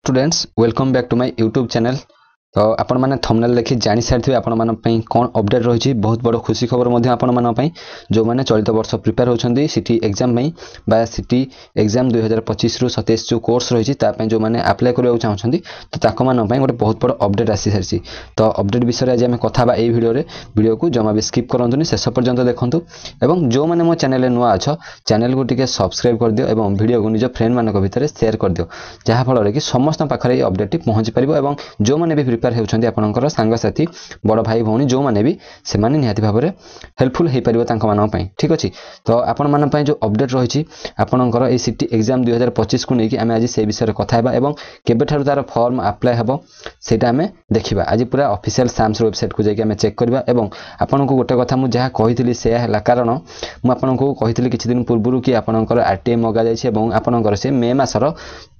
Students welcome back to my YouTube channel. तो आपण मैंने थंबनेल देखि जानि सारिथिबे आपण मन पई कोन अपडेट रही बहुत बड़ खुशी खबर मध्य आपण मन पई जो माने चलित वर्ष प्रिपेयर होछंदी सिटी एग्जाम पई बा सिटी एग्जाम 2025 रु 27 जो कोर्स रही ता पई जो माने अप्लाई करबा चाहछंदी तो ताको मन पई गोटे बहुत बड़ अपडेट आसी सरसी। तो अपडेट विषय आज आम कथा बा ए वीडियो को जमा भी स्किप करंतुनी शेष पर्यंत देखंतु एवं जो माने मो चैनल नुआ अछ चैनल को टिके सब्सक्राइब कर दियो एवं वीडियो को निज फ्रेंड मानक भितर शेयर कर दियो जहा फल कि समस्त पाखरे ए अपडेट पहुंची परिबो एवं जो माने भी प्रिपेयर होउछंदी आपनकर सांगसाथी बड़ भाई भौणी जो माने भी से माने निहाती भाबरे हेल्पफुल हे परिबो तांको मानन पई। ठीक अछि तो आपण मानन पई जो अपडेट रहिछि आपनकर ए सिटी एग्जाम 2025 को नेकी आमे आज से विषय कथा हेबा एवं केबे थारु तार फॉर्म अप्लाई हेबो सेटा आमे देखिबा। आज पूरा ऑफिशियल साम्स वेबसाइट को जाके आमे चेक करबा एवं आपनको गोटे कथा मु जहा कहितली से हला कारण मु आपनको कहितली किछि दिन पूर्वरु कि आपनकर आरटीएम मगा जायछि एवं आपनकर से मे मासर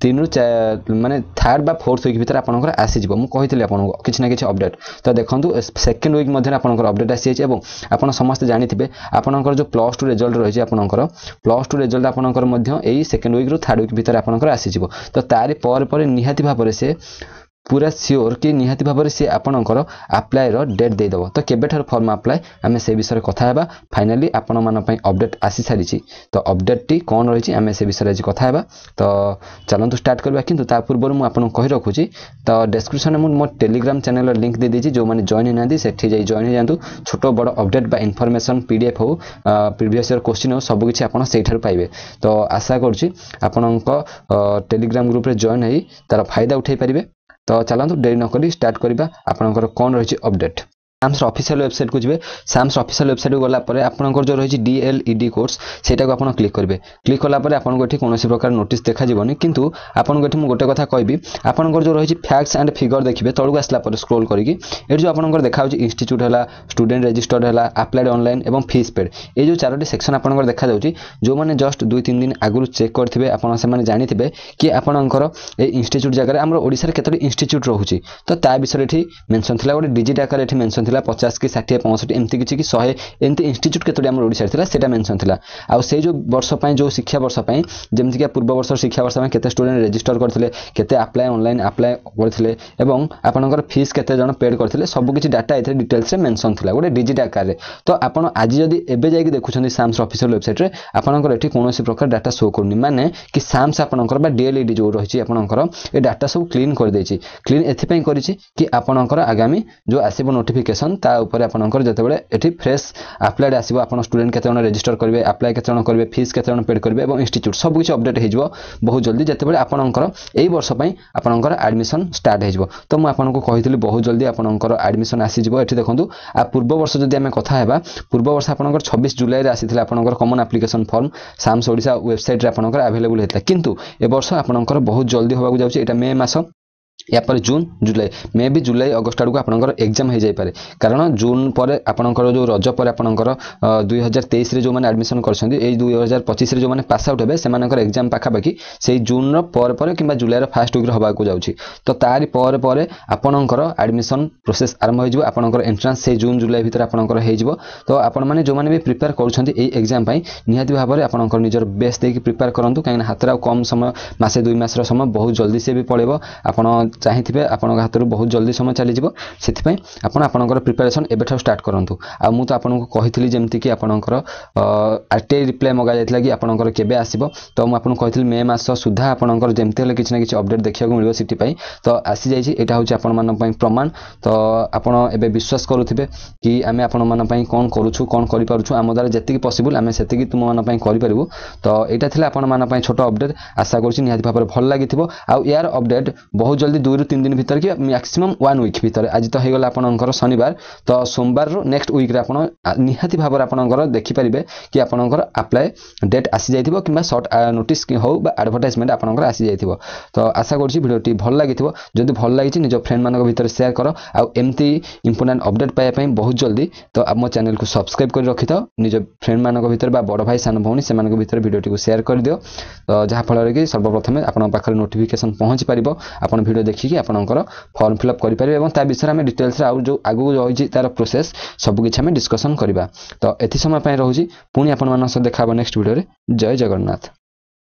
3 रु माने 3rd बा 4th वीक भीतर आपनकर आसी जिवो मु कहितली आपनको किछि ना किछि अपडेट। तो देखंतु सेकंड वीक मध्ये आपनकर अपडेट आसी छै एवं आपन समस्त जानिथिबे आपनकर जो +2 रिजल्ट रहि छै आपनकर +2 रिजल्ट आपनकर मध्ये एई सेकंड वीक रु 3rd वीक भीतर आपनकर आसी जिवो। तो तारि पर निहाती भाबरे से पूरा सियोर कि निहाती भाबरे से आपनकर अप्लाई रो डेट दे दबो। तो केबे थार फॉर्म अप्लाई आमे से विषय कथा हेबा। फाइनली आपन मन पई अपडेट आसी सारी छी तो अपडेट टी कोन रहि छी आमे से विषय आज कथा हेबा। तो चलंतु स्टार्ट करबा किंतु ता पूर्व मु आपन कहि रखु छी तो डिस्क्रिप्शन में मो टेलीग्राम चैनल लिंक दे दी छी जो माने जॉइन होनादी सेठी जाई जॉइन हो जानतु छोटो बड़ अपडेट बा इन्फॉर्मेशन पीडीएफ हो प्रीवियस ईयर क्वेश्चन हो सब किछि आपन सेठार पाइबे। तो आशा करछि आपनक टेलीग्राम ग्रुप रे जॉइन होई तार फायदा उठाई परिबे। तो चलतु देरी न करी स्टार्ट करबा आपनकर कोन रही अपडेट। साम्स ऑफिशियल वेबसाइट को जिवे साम्स ऑफिशियल वेबसाइट को गला परे आपनकर जो रही डीएलईडी कोर्स सेटा को आपन क्लिक करबे। क्लिक कला परे आपन गोठी कोनोसी प्रकार नोटिस देखा जीवनी किंतु आपन गोठी मु गोटे कथा कहबी आपनकर जो रही फैक्ट्स एंड फिगर देखिबे तळु आसला परे स्क्रॉल करिकि एट जो आपनकर देखा होची इंस्टीट्यूट हला स्टूडेंट रजिस्टर्ड हला अप्लाइड ऑनलाइन एवं फीस पेड ए जो चारोटी सेक्शन आपनकर देखा जाउची जो माने जस्ट 2-3 दिन आगु चेक करथिबे आपन से माने जानिथिबे कि आपनकर ए इंस्टीट्यूट जगह रे हमर ओडिसा रे केतोटी इंस्टीट्यूट रहूची तो ता विषय एठी मेंशन थिला गोटे डिजिट आकार एठी मेंशन 50 कि 60 65 एमती किछि कि 100 एमती इंस्टीट्यूट केतोडी हमर ओडिसा थिला सेटा मेंशन थिला। आ से जो वर्ष पय जो शिक्षा वर्ष पय जेमति कि पूर्व वर्ष शिक्षा वर्ष में केते स्टूडेंट रजिस्टर करथिले केते अप्लाई ऑनलाइन अप्लाई करथिले एवं आपनकर फीस केते जण पेड करथिले सब किछि डाटा एथे डिटेल्स रे मेंशन थिला गोटे डिजिट आकार रे। तो आपण आज जदी एबे जाई कि देखुछन्ती साम्स ऑफिशियल वेबसाइट रे आपनकर एठी कोनोसी प्रकार डाटा शो करनी माने कि साम्स आपनकर बा डीएलईडी जो रहिछि आपनकर ए डाटा सब क्लीन कर दैछि। क्लीन एथि पय करिछि कि आपनकर आगामी जो आसीबो नोटिफिकेशन ता ऊपर आपनकर जतेबेले एठी फ्रेश अप्लाइड आसीबो आपन स्टूडेंट केते जण रजिस्टर करबे अप्लाई केते जण करबे फीस केते जण पेड करबे एवं इंस्टीट्यूट सब किछि अपडेट हेजिवो बहुत जल्दी जतेबेले आपनकर एई वर्ष पय आपनकर एडमिशन स्टार्ट हेजिवो। तो म आपनको कहितली बहुत जल्दी आपनकर एडमिशन आसी जिवो। एठी देखंतु आ पूर्व वर्ष जदी हमें कथा हेबा पूर्व वर्ष आपनकर 26 जुलाई रे आसीथिला आपनकर common application form SAMS Odisha website रे आपनकर अवेलेबल हेतला किंतु ए वर्ष आपनकर बहुत जल्दी होबाकू जाउची एटा मे मास या पर जून जुलाई मे भी जुलाई अगस्त आड़ को आपनकर एग्जाम हो जाय पारे कारण जून पर आपनकर जो रज पर आपनकर 2023 रे जो माने एडमिशन करछन्ती ए 2025 रे जो माने पास आउट हेबे सेमानकर एग्जाम पाखा बाकी सेही जून रो पर किबा जुलाई रो फर्स्ट वीक रे होबा को जाउची। तो तारि पर आपनकर एडमिशन प्रोसेस आरंभ हो जिवो आपनकर एंट्रेंस से जून जुलाई भीतर आपनकर हो जिवो। तो आपण माने जो माने भी प्रिपेयर करछन्ती ए एग्जाम पई निहाती भाबरे आपनकर निजर बेस्ट देकी प्रिपेयर करंतु काहे हातरा कम समय मासे 2 मास रो समय बहुत जल्दी से भी पळेबो आपण चाहिथिबे आपन हातरु बहुत जल्दी समय चली जिवो सेति आपण आपनकर प्रिपरेशन एबेठा स्टार्ट करंतु। आ मु तो आपनको कहितली जेमति कि आपनकर आरटीआई रिप्लाई मगा जायतला कि आपनकर केबे आसीबो तो मु आपन कहितली मे मास सुधा आपनकर जेमति हले किछ ना किछ अपडेट देखिया को मिलबो सिटी पई। तो आसी जायछि एटा होछि आपन मान पई प्रमाण। तो आपण एबे विश्वास करूथिबे कि आमे आपन मान पई कोन करूछु कोन करि पारुछु आम द्वारा जेति कि पॉसिबल आमे सेति कि तुम मान पई करि परिबो। तो एटा थिला आपन मान पई छोटो अपडेट आशा करछि निहाती भाबरे भल लागिथिबो। आ यार अपडेट बहुत जल्दी 2-3 दिन भीतर कि मैक्सिमम 1 वीक भीतर आज तो हेगला आपनकर शनिवार तो सोमवार रो नेक्स्ट वीक रे आपण निहाती भाबर आपनकर देखि परिबे कि आपनकर अप्लाई डेट आसी जाइथिबो किबा शॉर्ट नोटिस हो बा एडवर्टाइजमेंट आपनकर आसी जाइथिबो। तो आशा करछि वीडियो टी भल लागिथिबो जदि भल लागिछि निज फ्रेंड मानक भीतर शेयर करो आ एमती इंपोर्टेंट अपडेट पाया पई बहुत जल्दी तो आप मो चैनल को सब्सक्राइब कर रखि तो निज फ्रेंड मानक भीतर बा बड़ भाई सान भौणी से मानक भीतर वीडियो टी को शेयर कर दियो। तो जहा फल रे कि सर्वप्रथम आपन पाखर नोटिफिकेशन पहुंची परिबो आपन वीडियो देखि कि आपनकर फॉर्म फिल अप करि परिबे एवं ता विषय में डिटेल्स रे आ जो आगु रही तार प्रोसेस सब किछ हमें डिस्कशन करबा। तो एथि समय पय रहूची पुनी आपन मानस देखाबो नेक्स्ट वीडियो रे। जय जगन्नाथ।